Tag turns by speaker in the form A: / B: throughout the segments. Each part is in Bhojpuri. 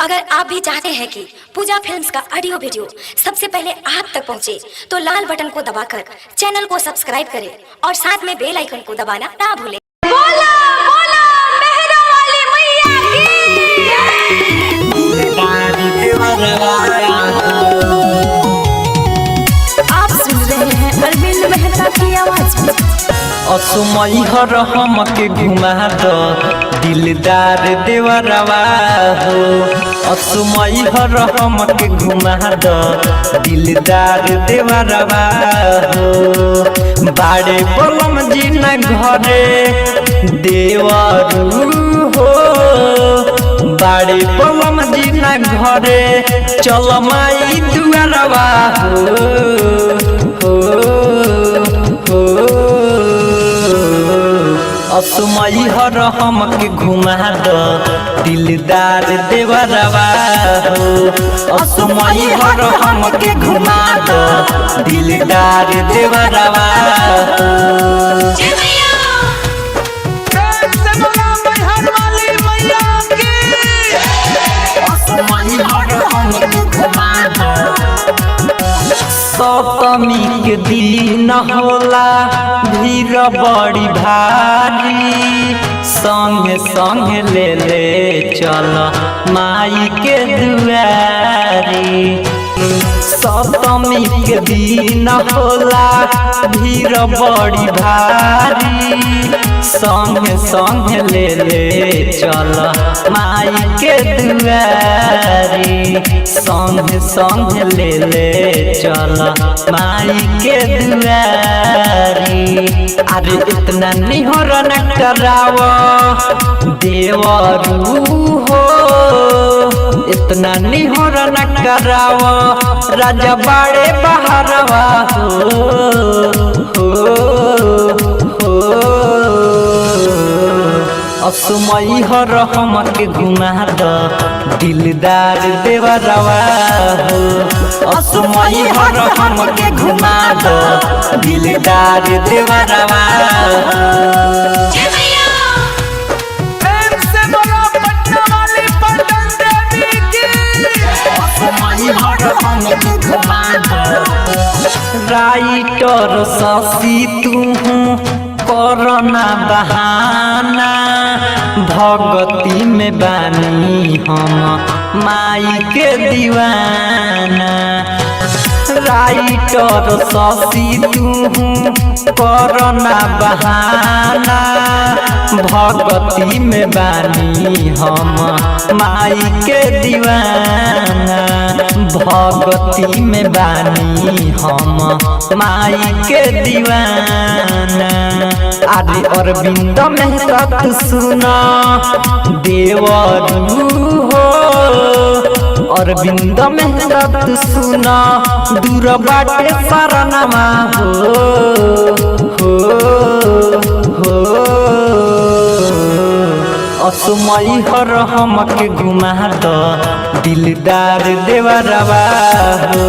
A: अगर आप भी चाहते हैं कि पूजा फिल्म्स का ऑडियो वीडियो सबसे पहले आप तक पहुंचे, तो लाल बटन को दबाकर चैनल को सब्सक्राइब करें और साथ में बेल आइकन को दबाना ना भूलें।
B: बोला बोला मेहरा वाली मैया की। आप सुन रहे हैं अरविंद मेहता की आवाज में।
C: असुमई हर हमके घुमा दो दिलदार देवरवा हो। असुमई हर हमके घुमा दो दिलदार देवरवा हो। बाड़े बलम जी न घरे देवरू हो। बाड़े बलम जी न घरे चल माई दुआरवा हो। असुमई हर हमके घुमा दो दिलदार देवरवा हो। असुमई हर हमके घुमा दो दिलदार देवरवा हो। असुमई हर हमके घुमा दो। सप्तमी के दिन होला भीड़ बड़ी भारी। संगे संगे ले चल माई के दुआरी। सप्तमी के दिन होला भीड़ बड़ी भारी। संगे संगे ले चल माई के दुआरी। संगे संगे ले चल माई के दुआरी। अरे इतना निहर न कराव देवरू हो। इतना निहर न कराव राजा बाड़े बहरवा हो। असुमई हर हमके घुमा दो दिलदार देवरवा हो। असुमई हर हमके घुमा दो दिलदार देवरवा हो। राइटर शशि तू करना बहाना। भगती में बानी हम माई के दीवाना। राइटर शशि तू करना बहाना। भगती में बानी हम माई के दीवाना। भगती में बानी हम माई के दीवाना। अरे अरविंद मेहता तू सुना देवरू हो। अरविंद मेहता तू सुना दूर बाटे शरणवा हो। असुमई हर हमके घुमा दो दिलदार देवरवा हो।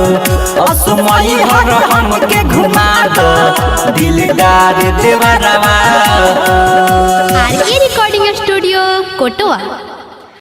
C: असुमई हर हमके घुमा दो दिलदार देवरवा हो।
D: आरके रिकॉर्डिंग स्टूडियो कोटवा।